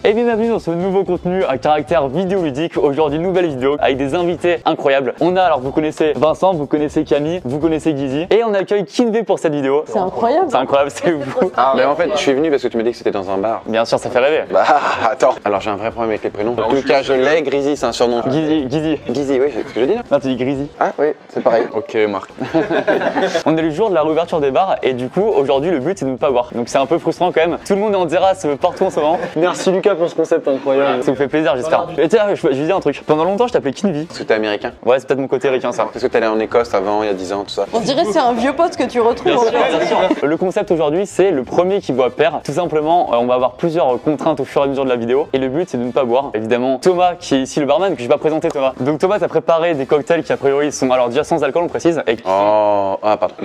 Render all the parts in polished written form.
Et bienvenue dans ce nouveau contenu à caractère vidéoludique. Aujourd'hui, nouvelle vidéo avec des invités incroyables. On a, alors vous connaissez Vincent, vous connaissez Camille, vous connaissez Guizy. Et on accueille Kinvé pour cette vidéo. C'est incroyable. C'est incroyable, c'est vous. Ah, mais en fait, je suis venu parce que tu m'as dit que c'était dans un bar. Bien sûr, ça fait rêver. Bah, attends. Alors, j'ai un vrai problème avec les prénoms. En tout cas, je l'ai. Grizy, c'est un surnom. Guizy. Grizy, oui, c'est ce que je dis là. Non, tu dis Grizy. Ah, oui, c'est pareil. Ok, Marc. On est le jour de la réouverture des bars et du coup, aujourd'hui, le but c'est de ne pas boire. Donc c'est un peu frustrant quand même. Tout le monde est en terrasse partout en ce moment. Merci Lucas pour ce concept incroyable. Ça vous fait plaisir, j'espère. Et tiens, je vais dire un truc. Pendant longtemps, je t'appelais Kinvi. Parce que t'es américain. Ouais, c'est peut-être mon côté ricain ça. Parce que t'es allé en Écosse avant, il y a 10 ans, tout ça. On dirait que c'est un vieux pote que tu retrouves en fait. Le concept aujourd'hui, c'est le premier qui boit perd. Tout simplement, on va avoir plusieurs contraintes au fur et à mesure de la vidéo. Et le but, c'est de ne pas boire. Évidemment, Thomas, qui est ici le barman, que je vais pas présenter Thomas. Donc Thomas, t'as préparé des cocktails qui a priori sont alors déjà sans alcool, on précise. Et Oh, ah, pardon.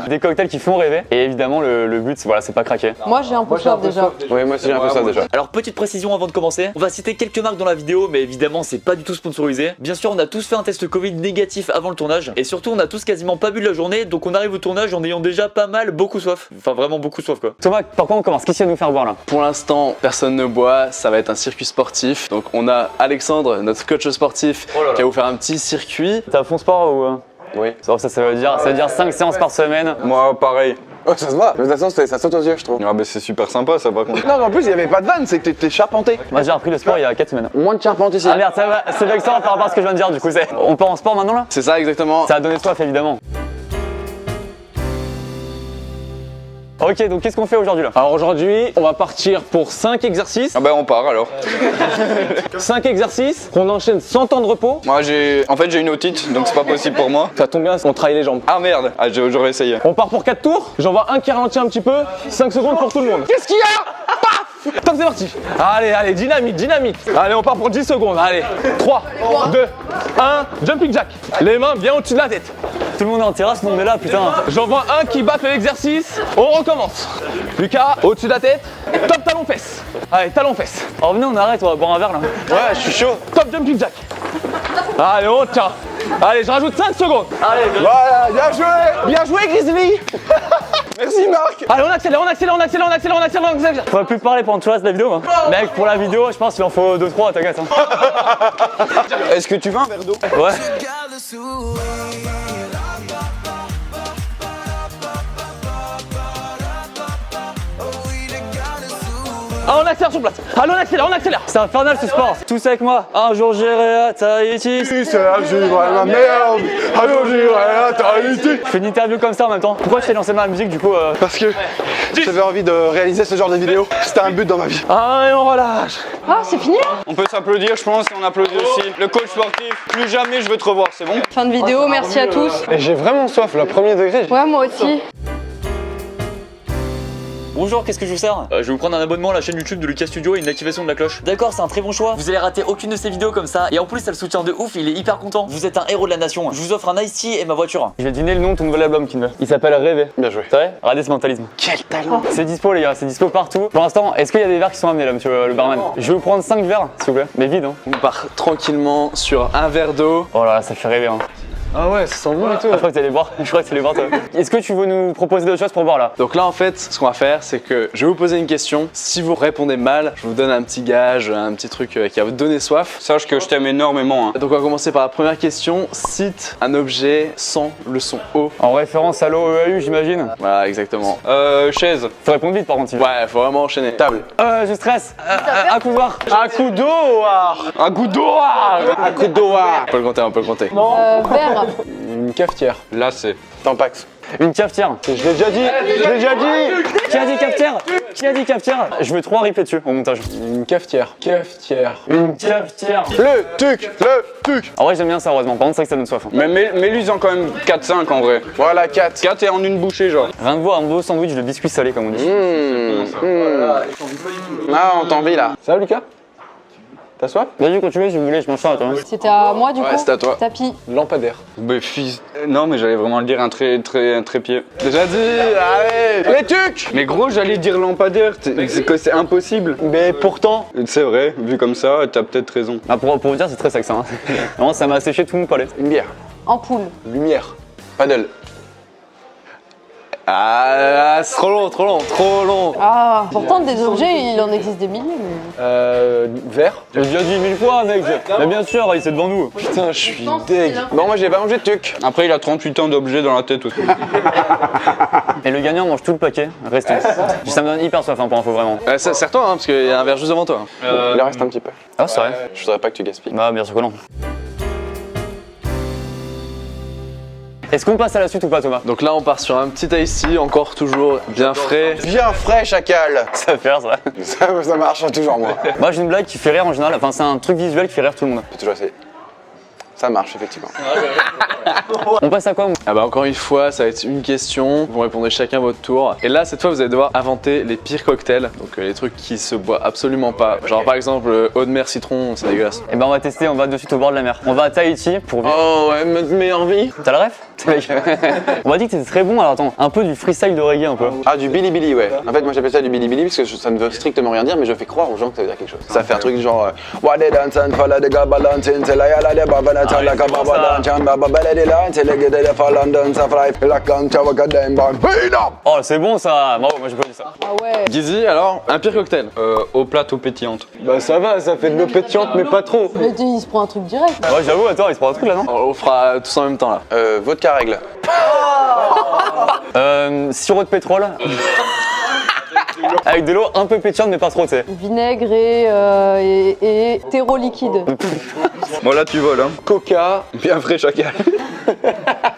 des cocktails qui font rêver. Et évidemment, le but, voilà, c'est pas craquer. Moi j'ai un peu soif déjà. Oui, moi aussi j'ai un peu ça déjà. Alors petite précision avant de commencer, on va citer quelques marques dans la vidéo mais évidemment c'est pas du tout sponsorisé. Bien sûr on a tous fait un test Covid négatif avant le tournage et surtout on a tous quasiment pas bu de la journée donc on arrive au tournage en ayant déjà pas mal beaucoup soif. Enfin vraiment beaucoup soif quoi. Thomas, par quoi on commence? Qu'est-ce qu'il va nous faire boire là? Pour l'instant, personne ne boit, ça va être un circuit sportif. Donc on a Alexandre, notre coach sportif, qui va vous faire un petit circuit. T'as fond sport ou Oui. ça veut dire 5 séances par semaine. Moi, pareil. Oh, ça se voit. De toute façon, ça saute aux yeux, je trouve. Ah, bah c'est super sympa ça par contre. Non, mais en plus, il y avait pas de vanne, c'est que t'étais charpenté. Moi j'ai repris le sport il y a 4 semaines. Moins de charpente ici. Ah merde, ça va, c'est vexant par rapport à ce que je viens de dire du coup. On part en sport maintenant là? C'est ça exactement. Ça a donné soif évidemment. Ok, donc qu'est-ce qu'on fait aujourd'hui là? Alors aujourd'hui, on va partir pour 5 exercices. Ah bah on part alors. 5 exercices qu'on enchaîne sans temps de repos. Moi j'ai une otite donc c'est pas possible pour moi. Ça tombe bien, on travaille les jambes. Ah merde, ah, j'aurais essayé. On part pour 4 tours. J'envoie un qui ralentit un petit peu. 5 secondes pour tout le monde. Qu'est-ce qu'il y a? Paf! Top, c'est parti. Allez, dynamique. Allez, on part pour 10 secondes. Allez, 3, 2, 1, jumping jack. Les mains bien au-dessus de la tête. Tout le monde est en terrasse, nous on est là putain. J'envoie un qui bat l'exercice. On recommence. Lucas, au-dessus de la tête. Top talon fesses. Allez, talon fesses. Alors venez, on arrête, on va boire un verre là. Ouais, je suis chaud. Top jumping jack. Allez, on tient. Allez, je rajoute 5 secondes. Allez, Voilà, bien joué. Bien joué, Grizzly. Merci, Marc. Allez, on accélère. faudrait plus parler pendant tout le reste de la vidéo. Mec, pour la vidéo, je pense qu'il en faut 2-3, t'inquiète. Est-ce que tu veux un verre d'eau? Ouais. Ah, on accélère sur place. Allez, on accélère. C'est infernal ce sport. Tous avec moi. Un jour j'irai à Tahiti. C'est la merde. Alors j'irai à Tahiti. Je fais une interview comme ça en même temps. Pourquoi je t'ai lancé dans la musique du coup Parce que j'avais envie de réaliser ce genre de vidéo. C'était un but dans ma vie. Ah, et on relâche. Ah c'est fini là? On peut s'applaudir je pense et on applaudit aussi. Le coach sportif, plus jamais je veux te revoir, c'est bon? Fin de vidéo, merci à tous. Et j'ai vraiment soif, là, premier degré. Ouais moi aussi. Bonjour, qu'est-ce que je vous sers? Je vais vous prendre un abonnement à la chaîne YouTube de Lucas Studio et une activation de la cloche. D'accord, c'est un très bon choix. Vous allez rater aucune de ces vidéos comme ça. Et en plus, ça le soutient de ouf, il est hyper content. Vous êtes un héros de la nation. Je vous offre un Ice Tea et ma voiture. Je vais deviner le nom de ton nouvel album, Kinve. Il s'appelle Rêver. Bien joué. C'est vrai? Radis Mentalisme. Quel talent. C'est dispo les gars, c'est dispo partout. Pour l'instant, est-ce qu'il y a des verres qui sont amenés là, monsieur le barman? Je vais vous prendre 5 verres, s'il vous plaît. Mais vide, hein. On part tranquillement sur un verre d'eau. Oh là là, ça fait rêver, hein. Ah ouais, ça sent bon et tout. Ah, je crois que t'allais boire. Je crois que t'allais boire, toi. Est-ce que tu veux nous proposer d'autres choses pour boire là? Donc là en fait, ce qu'on va faire, c'est que je vais vous poser une question. Si vous répondez mal, je vous donne un petit gage, un petit truc qui va vous donner soif. Sache que je t'aime énormément. Hein. Donc on va commencer par la première question. Cite un objet sans le son O. En référence à l'OEAU, j'imagine. Voilà, exactement. Chaise. Faut répondre vite par contre. Sylvain. Ouais, faut vraiment enchaîner. Table. Je stresse. Un couloir. Un coup d'eau. Un goût d'eau. Un coup d'eau. On peut le compter, on peut le compter. Verre. Une cafetière. Là c'est. Tampax. Une cafetière. Je l'ai déjà dit. Qui a dit cafetière? Qui a dit cafetière? Je veux 3 rips dessus au montage. Une cafetière. Une cafetière. Le tuc. En vrai, j'aime bien ça, heureusement. Par contre, c'est vrai que ça donne soif. Hein. Mais mets-lui-en quand même 4-5 en vrai. Voilà, 4. 4 et en une bouchée genre. Rien de voir, un beau sandwich de biscuits salés, comme on dit. Ah, on t'envie là. Ça va Lucas? T'as soif? Vas-y, continue si vous voulez, je mange ça, attends. C'était à moi du coup. Ouais, c'est à toi. Tapis. Lampadaire. Mais fils. Non mais j'allais vraiment le dire un trépied. Déjà dit, allez. Les tucs. Mais gros j'allais dire lampadaire, c'est que c'est impossible. Mais pourtant. C'est vrai, vu comme ça, t'as peut-être raison. Ah, pour vous dire, c'est très sexy. Hein. Vraiment, ça m'a séché tout mon palais. Une bière. Ampoule. Lumière. Paddle. Ah, c'est trop long, trop long, trop long. Ah, pourtant des objets, il en existe des milliers. Mais... Vert. J'ai déjà dit 1000 fois, mec. Mais bien sûr, il c'est devant nous. Putain, je suis deg. Bon, moi j'ai pas mangé de tuc. Après, il a 38 ans d'objets dans la tête aussi. Et le gagnant mange tout le paquet. Restons. Ça me donne hyper soif pour info, vraiment. Serre-toi, hein, parce qu'il y a un verre juste devant toi. Il en reste un petit peu. Ah, c'est vrai. Je voudrais pas que tu gaspilles. Bah, bien sûr que non. Est-ce qu'on passe à la suite ou pas, Thomas? Donc là, on part sur un petit iced tea, encore toujours bien frais. Bien frais, chacal. Ça va faire ça. Ça marche toujours, moi. Moi, j'ai une blague qui fait rire en général. Enfin, c'est un truc visuel qui fait rire tout le monde. On peut toujours essayer. Ça marche, effectivement. On passe à quoi? Ah bah encore une fois, ça va être une question, vous répondez chacun votre tour. Et là, cette fois, vous allez devoir inventer les pires cocktails, donc les trucs qui se boivent absolument pas. Genre par exemple, eau de mer citron, c'est dégueulasse. Eh ben, on va tester, on va de suite au bord de la mer. On va à Tahiti pour vivre. Oh ouais, notre meilleure vie. T'as la ref? On m'a dit que t'étais très bon, alors attends, un peu du freestyle de reggae un peu. Ah, du bilibili, ouais. En fait, moi j'appelle ça du bilibili parce que ça ne veut strictement rien dire, mais je fais croire aux gens que ça veut dire quelque chose. Ça fait un truc genre. Oh, c'est bon ça! Bravo, moi j'ai pas dit ça. Ah ouais. Gizzy, alors, un pire cocktail. Au plateau pétillante. Bah ça va, ça fait de l'eau pétillante, mais pas trop. Mais il se prend un truc direct. Ouais, j'avoue, attends, il se prend un truc là, non? On fera tous en même temps là. Vodka règle. Sirop de pétrole. Avec de l'eau un peu pétillante, mais pas trop, tu sais. Vinaigre et terreau liquide. Bon, là, tu voles, hein. Coca, bien frais, chacal.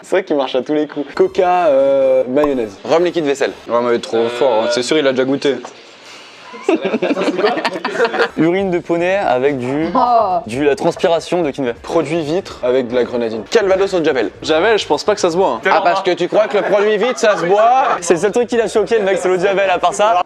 C'est vrai qu'il marche à tous les coups. Coca, mayonnaise. Rhum liquide vaisselle. Ouais, mais trop fort, hein. C'est sûr, il a déjà goûté. Urine de poney avec Ah. la transpiration de Kinvey. Produit vitre avec de la grenadine. Calvados au Javel. Javel, je pense pas que ça se boit. Hein. Ah, parce que tu crois que le produit vitre ça se boit? C'est le seul truc qui l'a choqué, le mec, c'est l'eau de Javel, à part ça.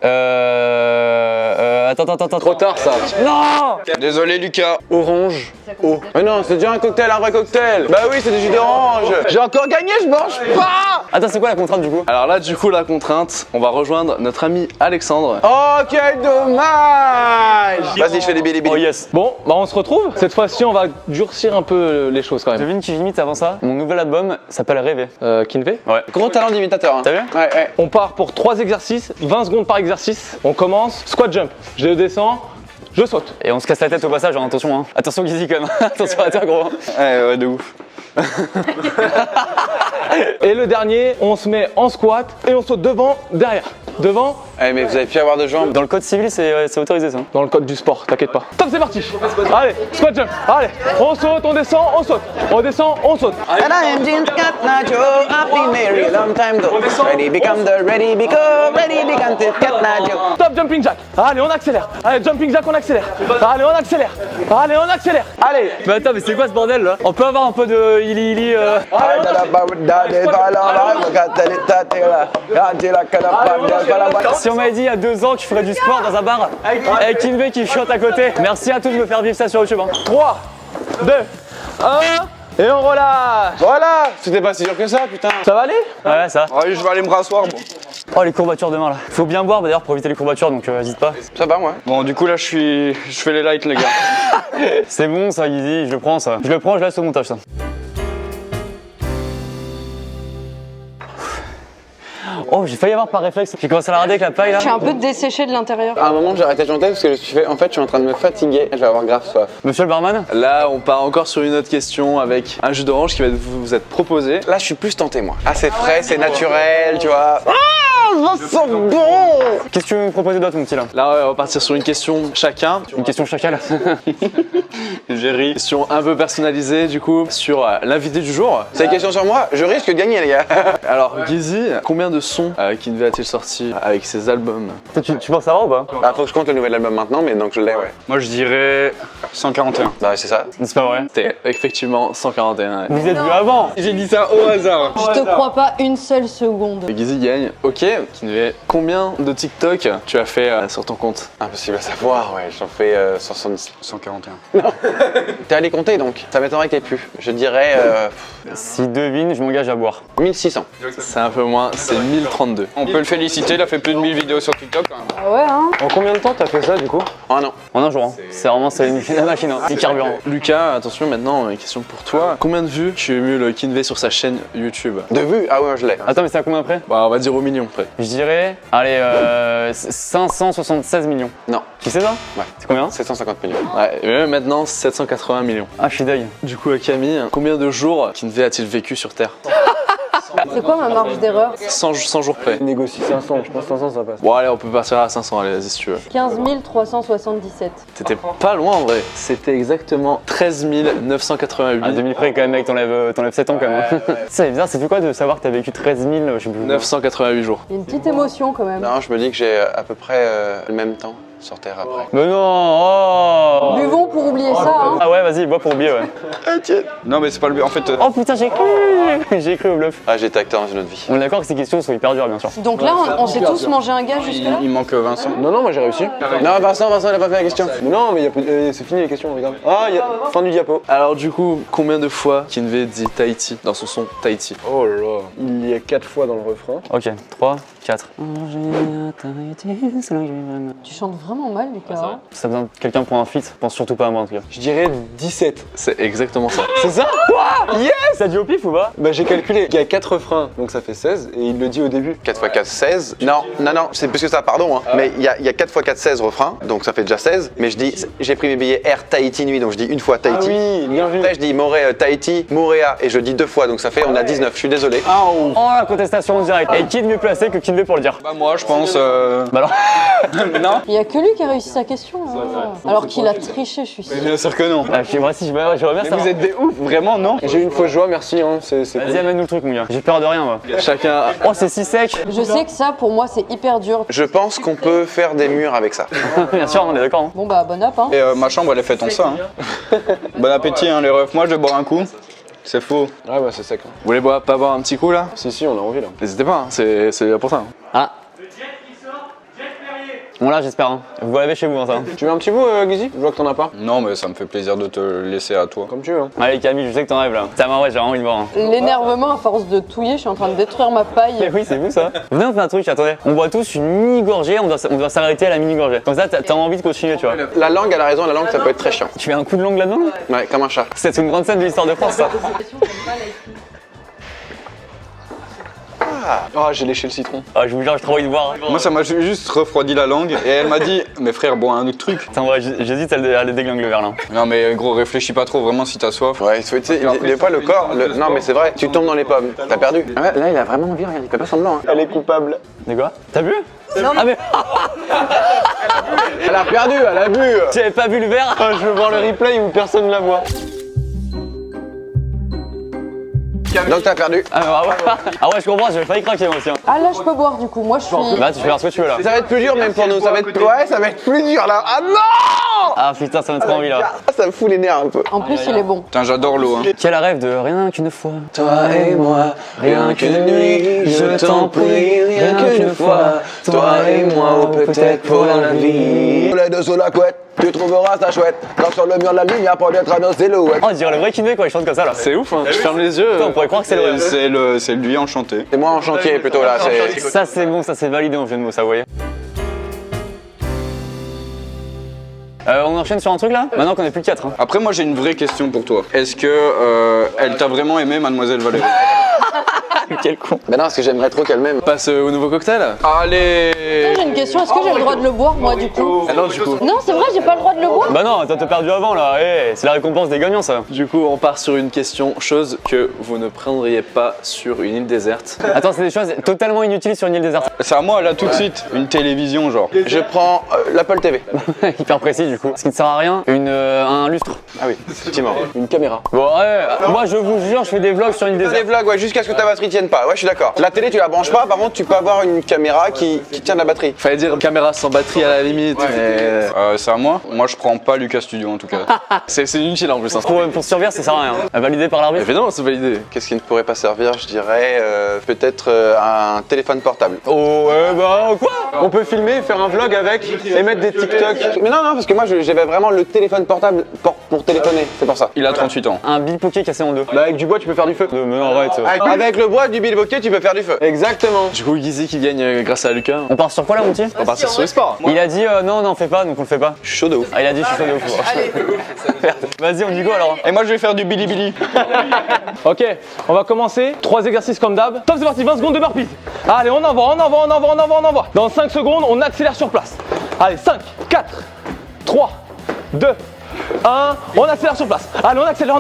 Attends. Trop tard ça. Non! Désolé, Lucas. Orange. Eau. Mais non, c'est déjà un cocktail, un vrai cocktail. Bah oui, c'est du jus d'orange. J'ai encore gagné, je mange pas. Attends, c'est quoi la contrainte du coup? Alors là, du coup, la contrainte, on va rejoindre notre ami Alexandre. Oh, quel dommage. Vas-y, je fais des bilibili. Oh yes! Bon, bah on se retrouve. Cette fois-ci, on va durcir un peu les choses quand même. Devine qui j'imite avant ça? Mon nouvel album s'appelle Rêver. Kinvey. Ouais. Gros talent d'imitateur. Hein. T'as vu? Ouais. On part pour 3 exercices, 20 secondes par exercice. On commence, squat jump. Je descends, je saute. Et on se casse la tête au passage, hein, attention, hein. Attention Gizzy quand même. Attention à toi, gros. Ouais, de ouf. Et le dernier, on se met en squat et on saute devant, derrière. Devant, Eh, mais vous avez pu avoir de jambes. Dans le code civil, c'est autorisé ça. dans le code du sport, t'inquiète pas. Top, c'est parti. Allez, squat jump. Allez, on saute, on descend, on saute. On descend, on saute. And I am James Catnajo, I've been married a long time ago. Ready become Catnajo. Top jumping jack. Allez, on accélère. Allez, jumping jack, on accélère. Allez, on accélère. Allez, on accélère. Allez. Mais attends, mais c'est quoi ce bordel là? On peut avoir un peu de ili. Si on m'avait dit il y a 2 ans que je ferais du sport dans un bar avec Kinvey qui chante à côté. Merci à tous de me faire vivre ça sur YouTube. Hein. 3, 2, 1. Et on relâche. Voilà, c'était pas si dur que ça, putain. Ça va aller? Ouais, ça. Allez, je vais aller me rasseoir. Bon, Oh, les courbatures demain là. Faut bien boire d'ailleurs pour éviter les courbatures, donc n'hésite pas. Ça va, moi. bon du coup, là, je fais les lights, les gars. C'est bon ça, Gizzy, je le prends ça. Je le prends, je laisse au montage ça. Oh, j'ai failli avoir par réflexe. J'ai commencé à la regarder avec la paille là. Je suis un peu desséché de l'intérieur. À un moment, j'ai arrêté de chanter parce que je suis en train de me fatiguer. Je vais avoir grave soif. Monsieur le barman? Là, on part encore sur une autre question avec un jus d'orange qui va vous être proposé. Là, je suis plus tenté, moi. Ah, c'est frais, c'est naturel, tu vois. Ah, ça sent bon. Qu'est-ce que tu veux me proposer d'autre, mon petit là? Là, on va partir sur une question chacun. Une question chacal. J'ai ri. Question un peu personnalisée, du coup, sur l'invité du jour. C'est une question sur moi. Je risque de gagner, les gars. Alors, Gizzy, combien de sons Kinvey a-t-il sorti avec ses albums? tu penses savoir ou pas? Bah, faut que je compte le nouvel album maintenant, mais donc je l'ai, ouais. Moi, je dirais 141. Bah, ouais, c'est ça. C'est pas vrai. C'était effectivement 141. Ouais. Vous êtes vu avant? J'ai dit ça au hasard. Je te crois pas une seule seconde. Et Gizzy gagne. Ok, Kinvé, combien de TikTok tu as fait sur ton compte? Impossible à savoir, ouais, j'en fais 170. 141. T'es allé compter donc, ça m'étonnerait que t'aies plus. Je dirais Si devine, je m'engage à boire. 1600. C'est un peu moins, c'est 1032. On peut le féliciter, il a fait plus de 1000 vidéos sur TikTok quand même. Ah ouais, hein. En combien de temps t'as fait ça du coup? Oh non. En un jour, hein. C'est vraiment la machine, hein. C'est carburant. Lucas, attention maintenant, une question pour toi. Combien de vues cumule Kinvé sur sa chaîne YouTube? De vue? Ah ouais, je l'ai. Attends, mais c'est à combien près? Bah, on va dire au million près. Je dirais, allez, 576 millions. Non, Tu sais ça? Ouais. C'est combien? 750 millions. Ouais, et même maintenant 780 millions. Ah, je suis deuil. Du coup, Camille, combien de jours Kinvé a-t-il vécu sur Terre? C'est quoi ma marge d'erreur? 100 jours près. Négocie 500, je pense 500 ça passe. Bon, allez, on peut partir à 500, allez, vas-y si tu veux. 15 377. T'étais pas loin en vrai. C'était exactement 13 988. À demi près, quand même, mec, t'enlèves 7 ans quand même. C'est bizarre, c'est tout quoi de savoir que t'as vécu 13 000, je sais plus. 988 jours. Il y a une petite émotion quand même. Non, je me dis que j'ai à peu près le même temps sur Terre après. Mais non, oh Buvons pour oublier ça, hein. Ah ouais, vas-y, bois pour oublier, ouais. Non mais c'est pas le but, en fait... Oh putain, j'ai cru J'ai cru au bluff. Ah, j'étais acteur dans une autre vie. On est d'accord que ces questions sont hyper dures, bien sûr. Donc là, on s'est tous mangé un gars jusque-là. Il manque Vincent. Non, non, moi j'ai réussi. Non, Vincent, il a pas fait la question. Mais non, mais c'est fini les questions, regarde. Ah, fin du diapo. Alors du coup, combien de fois Kinvé dit Tahiti dans son son Tahiti? Oh là là. Il y a 4 fois dans le refrain. Ok, 3, 4. Tu chantes vraiment mal, Lucas. Hein. Ça besoin de quelqu'un pour un feat, pense surtout pas à moi en tout cas. Je dirais 17. C'est exactement ça. C'est ça? Quoi? Yes! Ça dit au pif ou pas? Bah j'ai calculé, il y a 4 refrains, donc ça fait 16, et il le dit au début. 4 x 4, 16. Non, c'est plus que ça, pardon. Hein. Mais il y a 4 x 4, 16 refrains, donc ça fait déjà 16. Mais je dis, j'ai pris mes billets Air Tahiti nuit, donc je dis une fois Tahiti. Ah oui, bien vu. Après je dis Moré Tahiti, Moréa, et je dis 2 fois, donc ça fait, on a 19, je suis désolé. Oh, la contestation en direct. Et qui est mieux placé que Kinvé pour le dire? Bah moi je pense... Bah alors. Non. Il y a que lui qui a réussi sa question. Hein. Alors qu'il a triché, je suis sûre. Bien sûr que non. Ah, moi aussi, j'aimerais bien Mais savoir. vous êtes des ouf, vraiment non? J'ai eu une fausse joie, merci. Hein. Vas-y, amène-nous le truc, mon gars. J'ai peur de rien, moi. Chacun. Oh, c'est si sec. Je sais que ça, pour moi, c'est hyper dur. Je pense qu'on peut faire des murs avec ça. Bien sûr, on est d'accord. Hein. Bon bah, bon app, hein. Et ma chambre elle est faite en ça. Hein. Bon appétit hein, les refs, moi je vais boire un coup. C'est faux. Ah bah c'est sec. Hein. Vous voulez pas boire un petit coup là? Si, on a envie là. N'hésitez pas, hein, c'est pour ça. Hein. Ah. Bon, là, j'espère. Hein. Vous l'avez chez vous, hein, ça. Tu veux un petit bout, Guizy? Je vois que t'en as pas. Non mais ça me fait plaisir de te laisser à toi. Comme tu veux. Hein. Allez, Camille, je sais que t'en rêves là. Ça m'a, ouais, j'ai envie de boire. Hein. L'énervement, à force de touiller, je suis en train de détruire ma paille. Mais oui, c'est vous ça. Venez, on fait un truc, attendez. On boit tous une mini-gorgée, on doit s'arrêter à la mini-gorgée. Comme ça, t'as envie de continuer, tu vois. La langue, elle a raison, la langue ça peut être très chiant. Tu fais un coup de langue là-dedans là? Ouais, comme un chat. C'est une grande scène de l'histoire de France, ça. Ah, j'ai léché le citron. Ah, je vous jure, j'ai trop envie de boire. Moi ça m'a juste refroidi la langue et elle m'a dit mais frère bois un autre truc. Attends, ouais, j'hésite à le déglingue le verre là. Non mais gros réfléchis pas trop vraiment si t'as soif. Ouais, tu sais, des fois le corps. Non, mais c'est vrai, tu tombes dans les pommes. T'as perdu. Ouais, là, il a vraiment envie, regarde, il fait pas semblant. Hein. Elle est coupable. De quoi? T'as bu? Ah, mais Elle a perdu, elle a bu. tu avais pas vu le verre? Je veux voir le replay où personne la voit. Donc t'as perdu. Ah ouais, je comprends, j'avais failli craquer moi aussi. Hein. Ah là, je peux boire du coup. Moi, je suis. Bah, tu fais faire ce que tu veux là. Ça va être plus dur même pour nous, ça va être plus dur là. Ah non! Ah putain, ça m'a trop envie là. Ça me fout les nerfs un peu. En plus, il est bon. Putain j'adore l'eau hein. Quel rêve de rien qu'une fois. Toi et moi, rien qu'une nuit, je t'en prie, rien qu'une fois. Toi et moi, ou peut-être pour la vie. Les deux sous la couette, tu trouveras ça chouette. Quand sur le mur de la ligne, y'a pas d'être à nos silhouettes. Oh, on dirait le vrai Kinvé quand il chante comme ça là. C'est ouf, hein. Je ferme les yeux. Putain, on pourrait croire que c'est le vrai. C'est lui enchanté. C'est moi en chantier plutôt là. Ça c'est bon, ça c'est validé en jeu de mots, ça vous voyez. On enchaîne sur un truc là? Maintenant qu'on est plus que 4. Hein. Après moi j'ai une vraie question pour toi. Est-ce que elle t'a vraiment aimé Mademoiselle Valérie? Quel con. Ben non, parce que j'aimerais trop qu'elle m'aime. On passe au nouveau cocktail. Allez. J'ai une question. Est-ce que j'ai le droit de le boire, moi, du coup? Ah non, du coup. Non, c'est vrai, j'ai pas le droit de le boire. Bah non, t'as perdu avant là, c'est la récompense des gagnants ça. Du coup, on part sur une question, chose que vous ne prendriez pas sur une île déserte. Attends, c'est des choses totalement inutiles sur une île déserte. C'est à moi là tout de suite. Une télévision genre. Je prends l'Apple TV. Hyper précis du coup. Ce qui ne sert à rien, un lustre. Ah oui, effectivement. Une caméra. Bon ouais, moi je vous jure, je fais des vlogs sur une île Des déserte. vlogs, ouais, jusqu'à ce que ta batterie tiennent pas. Ouais, je suis d'accord. La télé, tu la branches pas. Par contre, tu peux avoir une caméra qui tient de la batterie. Fallait dire caméra sans batterie à la limite, mais C'est à moi. Moi, je prends pas Lucas Studio en tout cas. c'est inutile en plus. Hein. Pour survivre, ça sert à rien. Validé par l'arbitre. Évidemment, c'est validé. Qu'est-ce qui ne pourrait pas servir? Je dirais peut-être un téléphone portable. Oh, bah quoi? On peut filmer, faire un vlog avec et mettre des TikTok. Mais non, parce que moi, j'avais vraiment le téléphone portable pour téléphoner. C'est pour ça. Il a 38 ans. Un bilpoquet cassé en deux. Bah, avec du bois, tu peux faire du feu. Mais arrête. Avec le bois du bilboquet, tu peux faire du feu. Exactement. Du coup, Guizy qui gagne grâce à Lucas. On part sur quoi là, mon petit? On va partir sur les sports. Il a dit non, on fait pas, donc on le fait pas. Je suis chaud de ouf. Ah, il a dit je suis chaud de ouf. Vas-y, on dit go alors. Et moi, je vais faire du bilibili. Ok, on va commencer. 3 exercices comme d'hab. Top, c'est parti, 20 secondes de burpees. Allez, on envoie. Dans 5 secondes, on accélère sur place. Allez, 5, 4, 3, 2, 1. On accélère sur place. Allez, on accélère.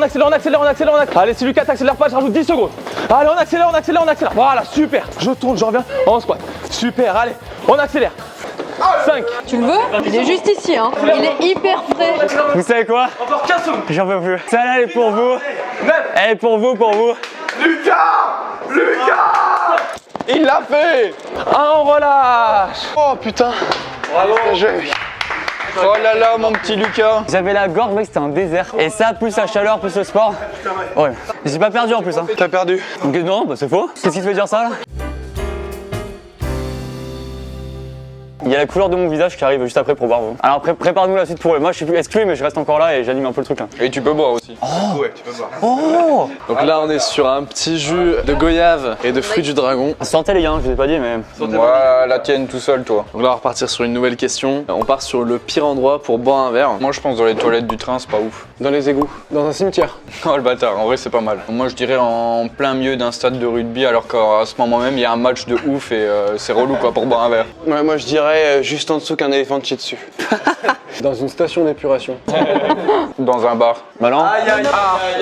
Allez, si Lucas t'accélère pas, je rajoute 10 secondes. Allez, on accélère. Voilà, super. Je tourne, je reviens en squat. Super, allez, on accélère. 5. Tu le veux? Il est juste ici, hein. Il est hyper frais. Vous savez quoi? Encore 15 secondes. J'en peux plus. Celle-là, elle est pour vous. Elle est pour vous. Il l'a fait. On relâche. Oh putain. Bravo. Oh là là, mon petit Lucas. J'avais la gorge, mec, c'était un désert. Et ça, plus la chaleur, plus le sport. Ouais. J'ai pas perdu en plus, hein. T'as perdu. Donc, non, bah c'est faux. Qu'est-ce qui te fait dire ça là? Il y a la couleur de mon visage qui arrive juste après pour Barbeau. Alors prépare-nous la suite pour eux. Moi je suis plus exclu mais je reste encore là et j'anime un peu le truc là. Et tu peux boire aussi. Oh! Donc là, on est sur un petit jus de goyave et de fruits du dragon. Sortez les gars, je vous ai pas dit mais... Moi, la tienne tout seul, toi. Donc là, on va repartir sur une nouvelle question. On part sur le pire endroit pour boire un verre. Moi, je pense dans les toilettes du train, c'est pas ouf. Dans les égouts. Dans un cimetière. Oh le bâtard, en vrai, c'est pas mal. Moi, je dirais en plein milieu d'un stade de rugby, alors qu'à ce moment même, il y a un match de ouf et c'est relou quoi pour boire un verre. Ouais, moi, je dirais juste en dessous qu'un éléphant te chie dessus. Dans une station d'épuration. Dans un bar. Bah non.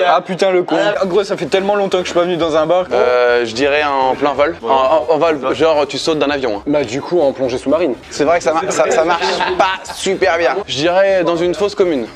Ah putain, le con. En gros, ça fait tellement longtemps que je suis pas venu dans un bar. Je dirais en plein vol. En vol, genre tu sautes d'un avion. Bah du coup en plongée sous-marine. C'est vrai que ça marche pas super bien. Je dirais dans une fosse commune.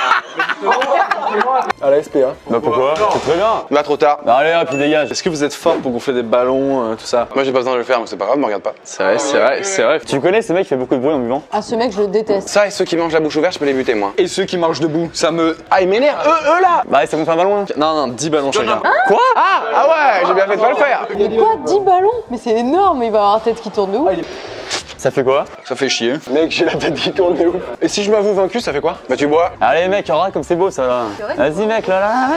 À la SPA. Bah pourquoi? C'est très bien. Là trop tard. Bah allez hop, il dégage. Est-ce que vous êtes fort pour gonfler des ballons, tout ça? Moi j'ai pas besoin de le faire, mais c'est pas grave, me regarde pas. C'est vrai. Tu connais ce mec qui fait beaucoup de bruit en buvant? Ah, ce mec, je le déteste. Ça et ceux qui mangent la bouche ouverte, je peux les buter moi. Et ceux qui marchent debout, ça me... Ah ils m'énervent, eux là. Bah ça me fait un ballon. Non, 10 ballons chacun. Quoi? Ah ouais, j'ai bien fait de pas le faire. Quoi, 10 ballons? Mais c'est énorme, il va avoir la tête qui tourne de ouf. Ça fait quoi? Ça fait chier. Mec, j'ai la tête qui tourne de ouf. Et si je m'avoue vaincu, ça fait quoi? Bah tu bois. Allez mec, regarde comme c'est beau ça là. Vas-y mec là.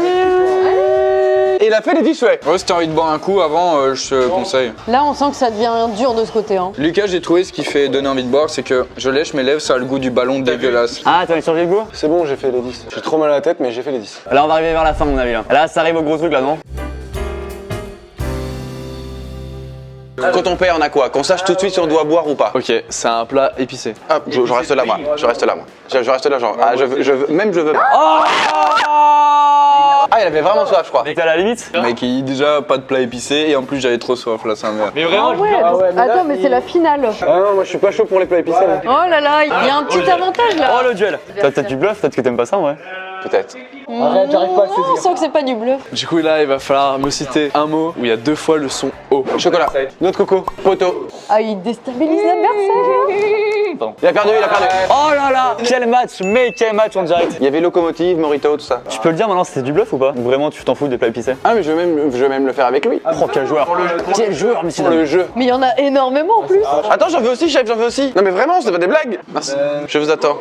Et il a fait les 10 ouais. Ouais, si t'as envie de boire un coup avant, je te conseille. Là, on sent que ça devient dur de ce côté, hein. Lucas, j'ai trouvé ce qui fait donner envie de boire, c'est que je lèche mes lèvres, ça a le goût du ballon dégueulasse. Ah t'as changé le goût? C'est bon, j'ai fait les 10. J'ai trop mal à la tête, mais j'ai fait les 10. Là on va arriver vers la fin mon avis là. Là ça arrive au gros truc là non? Quand on perd, on a quoi? Qu'on sache tout de suite si on doit boire ou pas. Ok, c'est un plat épicé. Hop, je reste là moi. Je reste là moi. Je reste là genre. Ah, je veux, même je veux. Ah, il avait vraiment soif, je crois. Dès que t'es à la limite? Mec, il déjà pas de plat épicé et en plus j'avais trop soif là, c'est un verre. Mais vraiment, Attends, mais c'est la finale. Ah non, moi je suis pas chaud pour les plats épicés. Oh là là, il y a un petit avantage là. Oh le duel. T'as peut-être du bluff, peut-être que t'aimes pas ça en vrai. Peut-être. Arrête, j'arrive pas à le saisir. On sent que c'est pas du bluff. Du coup, là, il va falloir me citer un mot où il y a 2 fois le son O. Chocolat. Noix de coco. Poteau. Ah, il déstabilise l'adversaire. Il a perdu, il a perdu. Oh là là, quel match en direct. Il y avait locomotive, Morito, tout ça. Tu peux le dire maintenant, c'était du bluff ou pas? Ou vraiment tu t'en fous des plats épicés? Ah mais je vais même le faire avec lui. Oh quel joueur. Quel joueur monsieur. Pour le jeu. Mais il y en a énormément en plus. Attends, j'en veux aussi, chef, j'en veux aussi. Non mais vraiment, c'est pas des blagues. Merci. Je vous attends.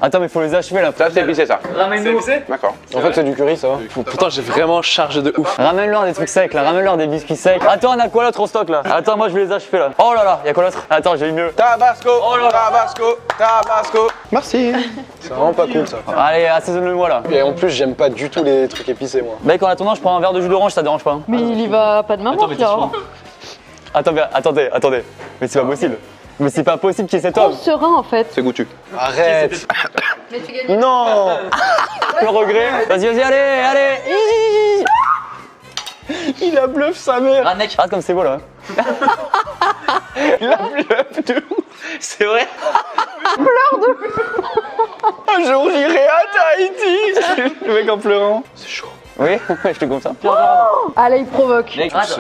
Attends mais faut les achever là. Ça c'est épicé ça. Ramène-nous. D'accord. En fait c'est du curry, ça va. Pourtant, j'ai vraiment chargé de ouf. Ramène-leur des trucs secs là, ramène-leur des biscuits secs. Attends, on a quoi l'autre en stock là? Attends, moi je vais les achever là. Oh là là, y'a quoi l'autre? Attends, j'ai eu mieux. Tabasco. Tabasco. Merci. C'est vraiment pas cool ça. Allez, assaisonne-le-moi là. Et en plus, j'aime pas du tout les trucs épicés moi. Mec, en attendant, je prends un verre de jus d'orange, ça dérange pas? Hein? Mais il y va pas de maman, Pierre. Attends, mais attendez. Mais c'est pas possible. Mais c'est pas possible qu'il s'étonne. Trop serein en fait. C'est goûtu. Arrête. Non. Le regret. Vas-y, allez. Il a bluff sa mère. Ah mec, regarde comme c'est beau là. Il a bluff de ouf. C'est vrai. Un jour j'irai à Tahiti. Le mec en pleurant. C'est chaud. Oui, je te confirme. Ah là, il provoque.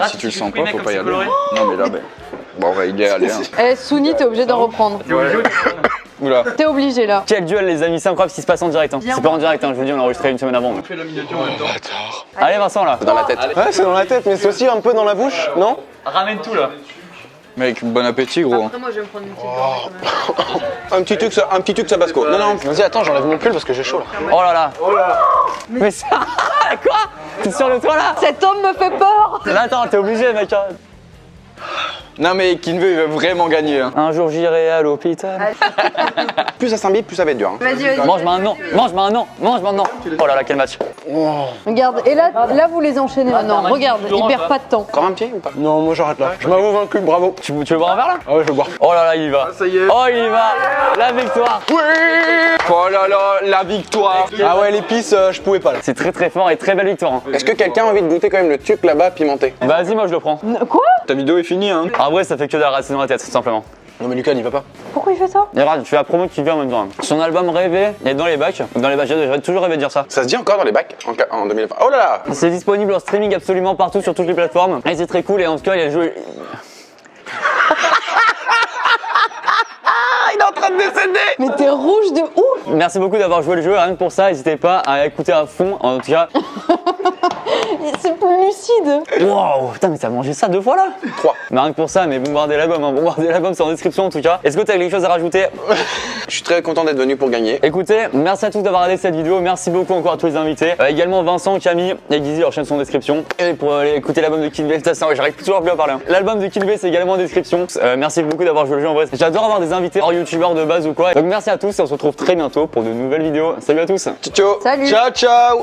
Si tu le sens pas, faut pas y aller. Non, mais là, ben. Bon, on va y aller. Hein. Eh, Souni, t'es obligé d'en reprendre. Oula. T'es obligé là. Quel duel les amis, c'est incroyable ce qui se passe en direct. Hein. C'est pas en direct, hein, je vous dis, on a enregistré une semaine avant. Donc. Allez Vincent là. Dans la tête. Ouais, c'est dans la tête, mais c'est aussi un peu dans la bouche, non? Ramène tout là. Mec, bon appétit, gros. Moi, je vais me prendre une petite gorgée Un petit truc Sabasco. Non, non. Vas-y, attends, j'enlève mon pull parce que j'ai chaud là. Oh là là. Mais ça. Quoi? T'es sur le toit là? Cet homme me fait peur. Là attends, t'es obligé mec. Hein. Non, mais Kinvey, il veut vraiment gagner. Hein. Un jour j'irai à l'hôpital. Plus ça s'imbibe, plus ça va être dur. Hein. Vas-y, vas-y. Mange maintenant, mange maintenant, mange maintenant. Oh là là, quel match. Regarde, et là vous les enchaînez maintenant. Regarde, il perd pas de temps. Encore un pied ou pas? Non, moi j'arrête là. Je m'avoue vaincu, bravo. Tu veux boire un verre là? Ah ouais, je vais boire. Oh là là, il y va. Ça y est. Oh, il y va. La victoire. Oh là là, la victoire. Ah ouais, l'épice, je pouvais pas là. C'est très très fort et très belle victoire. Hein. Est-ce que quelqu'un a envie de goûter quand même le truc là-bas pimenté? Vas-y, moi je le prends. Quoi? Ta vidéo est finie, hein. En vrai, ça fait que de la racine dans la tête, tout simplement. Non, mais Lucas, il va pas. Pourquoi il fait ça? Et regarde, tu fais la promo qui vient en même temps. Son album Rêver est dans les bacs. Dans les bacs, j'avais toujours rêvé de dire ça. Ça se dit encore dans les bacs en 2020. Oh là là! C'est disponible en streaming absolument partout sur toutes les plateformes. Et c'est très cool et en tout cas, il a joué. Il est en train de décéder! Mais t'es rouge de ouf. Merci beaucoup d'avoir joué le jeu, rien que pour ça, n'hésitez pas à écouter à fond. En tout cas, C'est plus lucide. waouh, putain, mais t'as mangé ça 2 fois là? 3. Mais rien que pour ça, mais bombardez l'album, hein. Bombardez l'album, c'est en description en tout cas. Est-ce que t'as quelque chose à rajouter? Je suis très content d'être venu pour gagner. Écoutez, merci à tous d'avoir regardé cette vidéo, merci beaucoup encore à tous les invités. Également Vincent, Camille et Guizy, leur chaîne sont en description. Et pour aller écouter l'album de Kinvey, j'arrive toujours plus à parler. Hein. L'album de Kinvey c'est également en description. Merci beaucoup d'avoir joué le jeu en vrai. J'adore avoir des invités hors youtubeurs de base ou quoi. Donc merci à tous et on se retrouve très bientôt pour de nouvelles vidéos. Salut à tous. Ciao! Salut. Ciao, ciao!